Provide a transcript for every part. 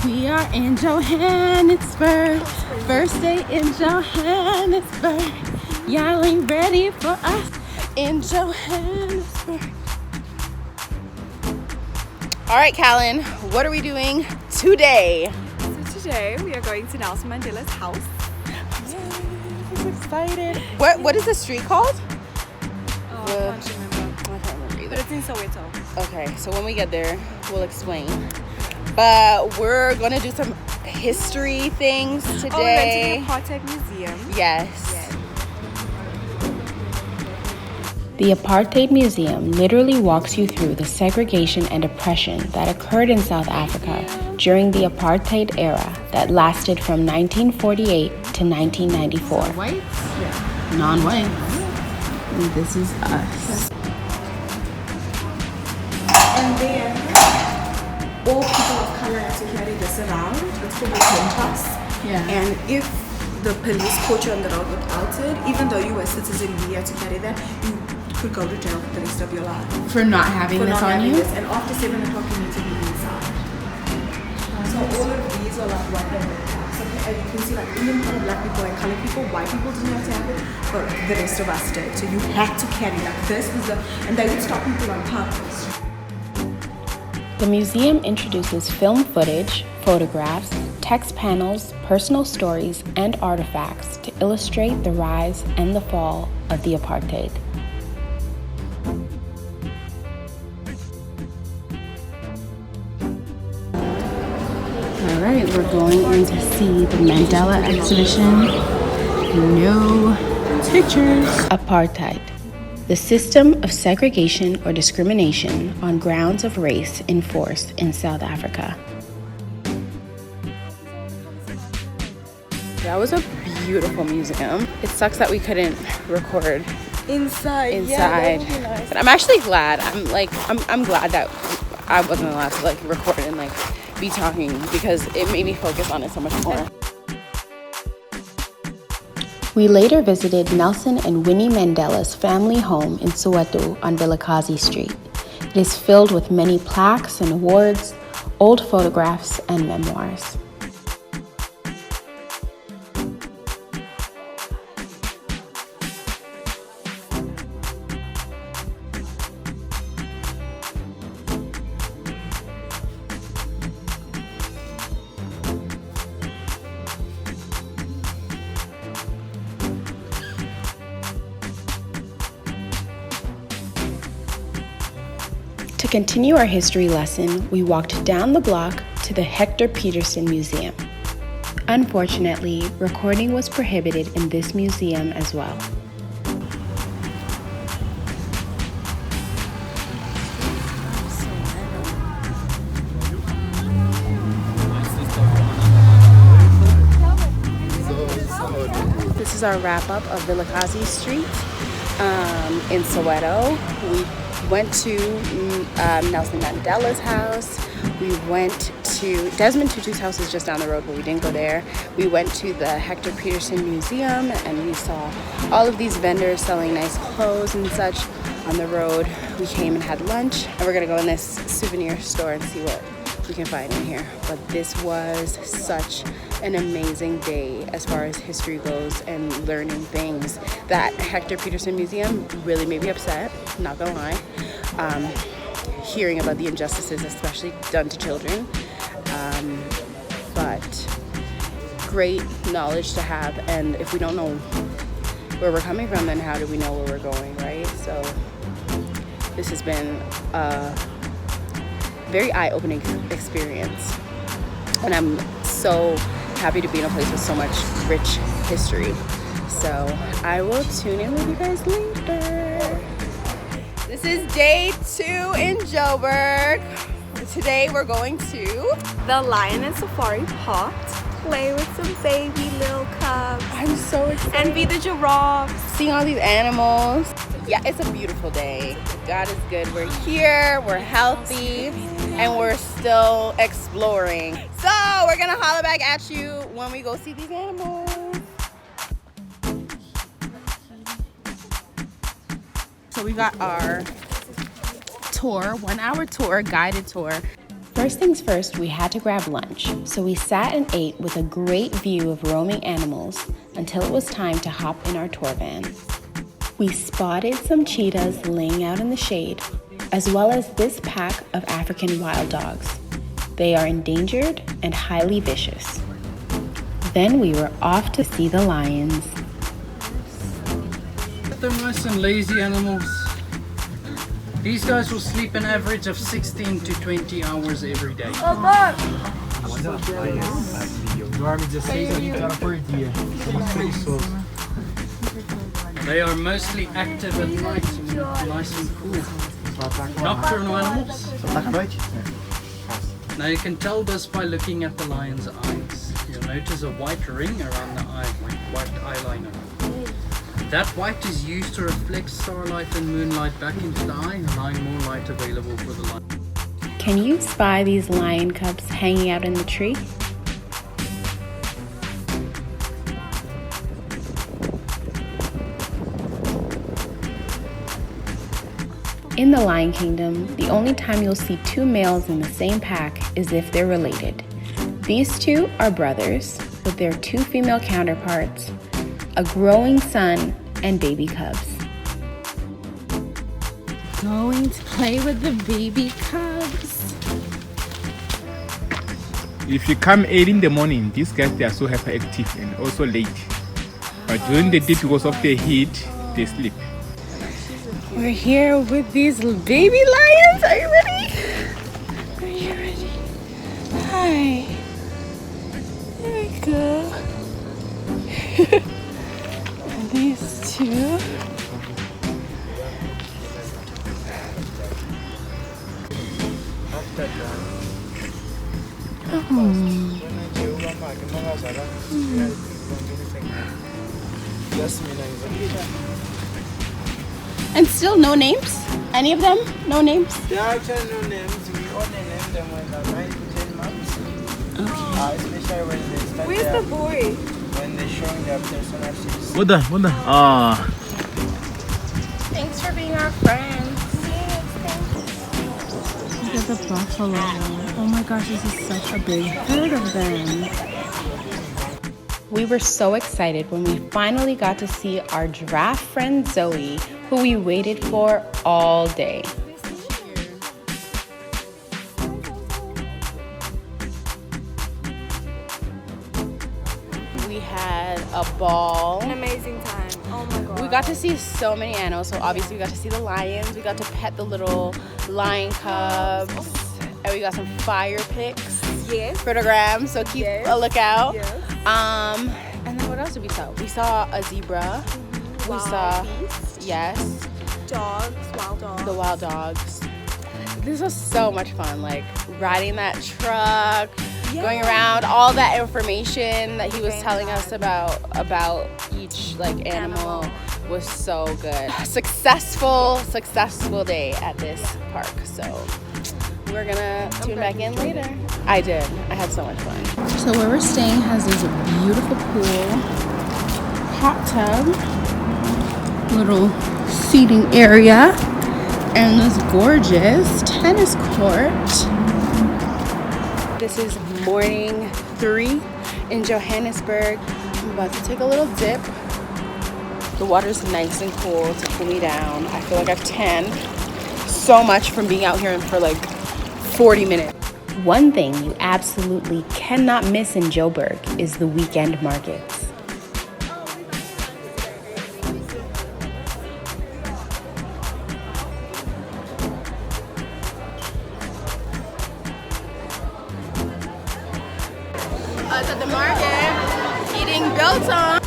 We are in Johannesburg. First day in Johannesburg. Y'all ain't ready for us in Johannesburg. All right, Callan, what are we doing today? So today we are going to Nelson Mandela's house. Yay, I'm so excited. What is the street called? Oh, I can't remember. I can't remember either. But it's in Soweto. Okay, so when we get there, we'll explain. But we're gonna do some history things today. Oh, we went to the Apartheid Museum. Yes. The Apartheid Museum literally walks you through the segregation and oppression that occurred in South Africa during the apartheid era that lasted from 1948 to 1994. Whites? Yeah. Non-whites. And this is us. And then all people of color have to carry this around. It's called a pen toss. Yeah. And if the police caught you on the road without it, even though you were a citizen, you had to carry that, you could go to jail for the rest of your life. For not having this on you? And after 7 o'clock, you need to be inside. So all of these are like what they look like. So you can see like Indian people, black people, and colored people, white people didn't have to have it, but the rest of us did. So you had to carry that. This was and they would stop people on purpose. The museum introduces film footage, photographs, text panels, personal stories, and artifacts to illustrate the rise and the fall of the apartheid. All right, we're going in to see the Mandela exhibition. No pictures. Apartheid, the system of segregation or discrimination on grounds of race in force in South Africa. That was a beautiful museum. It sucks that we couldn't record Inside. inside. Yeah, nice. But I'm actually glad. I'm glad that I wasn't allowed to like record and like be talking because it made me focus on it so much more. We later visited Nelson and Winnie Mandela's family home in Soweto on Vilakazi Street. It is filled with many plaques and awards, old photographs, and memoirs. To continue our history lesson, we walked down the block to the Hector Peterson Museum. Unfortunately, recording was prohibited in this museum as well. This is our wrap up of Vilakazi Street in Soweto. We went to Nelson Mandela's house. We went to Desmond Tutu's house is just down the road, but we didn't go there. We went to the Hector Peterson Museum and we saw all of these vendors selling nice clothes and such on the road. We came and had lunch, and we're gonna go in this souvenir store and see what we can find in here. But this was such an amazing day as far as history goes and learning things. That Hector Peterson Museum really made me upset, not gonna lie. Hearing about the injustices, especially done to children. But great knowledge to have, and if we don't know where we're coming from, then how do we know where we're going, right? So this has been a very eye-opening experience, and I'm so happy to be in a place with so much rich history. So I will tune in with you guys later. This is day 2 in Joburg. Today we're going to The Lion and Safari Park to play with some baby little cubs. I'm so excited. And be the giraffe. Seeing all these animals. Yeah, it's a beautiful day. God is good. We're here, we're healthy, and we're still exploring. So we're gonna holler back at you when we go see these animals. So we got our tour, 1 hour tour, guided tour First things first, we had to grab lunch, so we sat and ate with a great view of roaming animals until it was time to hop in our tour van. We spotted some cheetahs laying out in the shade, as well as this pack of African wild dogs. They are endangered and highly vicious. Then we were off to see the lions. They're nice and lazy animals. These guys will sleep an average of 16 to 20 hours every day. They are mostly active at night, nice and cool. Nocturnal animals. Now you can tell this by looking at the lion's eyes. You'll notice a white ring around the eye, like white eyeliner. That white is used to reflect starlight and moonlight back into the eye, allowing more light available for the lion. Can you spy these lion cubs hanging out in the tree? In the Lion Kingdom, the only time you'll see two males in the same pack is if they're related. These two are brothers with their two female counterparts, a growing son, and baby cubs. Going to play with the baby cubs. If you come early in the morning, these guys, they are so hyperactive and also late. But during the day, because of the heat, they sleep. We're here with these baby lions. Are you ready? Are you ready? Hi. There we go. And these two. And still no names? Any of them? No names? There are actually no names. We only name them when they're 9 to 10 months. Okay. Especially when they start Where's the boy? when they're showing their personal shapes. Thanks for being our friends. Look at the buffalo. Oh my gosh, this is such a big herd of them. We were so excited when we finally got to see our giraffe friend Zoe, who we waited for all day. We had a ball. An amazing time. Oh my god. We got to see so many animals. So obviously we got to see the lions. We got to pet the little lion cubs. And we got some fire pics. Yes. Photograms. So keep Yes. a lookout. Yes. And then what else did we saw? We saw a zebra. We Wild saw, beast. yes, Dogs, wild dogs. the wild dogs. This was so much fun, like riding that truck, going around, all that information that he was telling us about each like animal was so good. Successful day at this park. So we're gonna tune back in later. I did. I had so much fun. So where we're staying has this beautiful pool, hot tub, little seating area, and this gorgeous tennis court. This is morning 3 in Johannesburg. I'm about to take a little dip. The water's nice and cool to cool me down. I feel like I've tanned so much from being out here for like 40 minutes. One thing you absolutely cannot miss in Joburg is the weekend markets. Us at the market, eating biltong.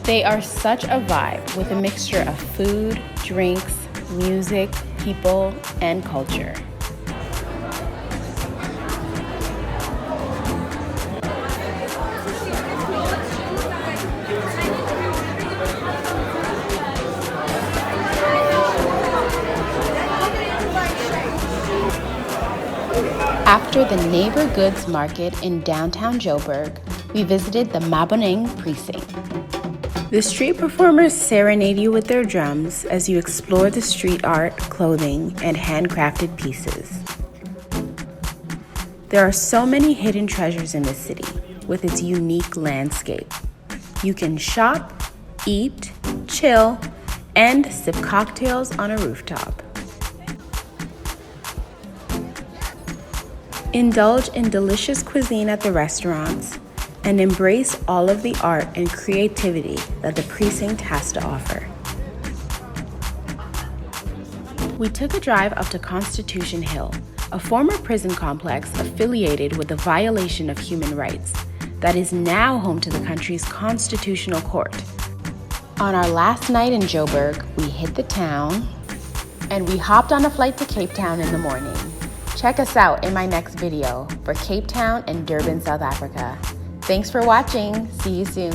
They are such a vibe with a mixture of food, drinks, music, people, and culture. After the Neighbor Goods Market in downtown Joburg, we visited the maddening precinct. The street performers serenade you with their drums as you explore the street art, clothing, and handcrafted pieces. There are so many hidden treasures in this city with its unique landscape. You can shop, eat, chill, and sip cocktails on a rooftop. Indulge in delicious cuisine at the restaurants and embrace all of the art and creativity that the precinct has to offer. We took a drive up to Constitution Hill, a former prison complex affiliated with the violation of human rights that is now home to the country's constitutional court. On our last night in Joburg, we hit the town and we hopped on a flight to Cape Town in the morning. Check us out in my next video for Cape Town and Durban, South Africa. Thanks for watching. See you soon.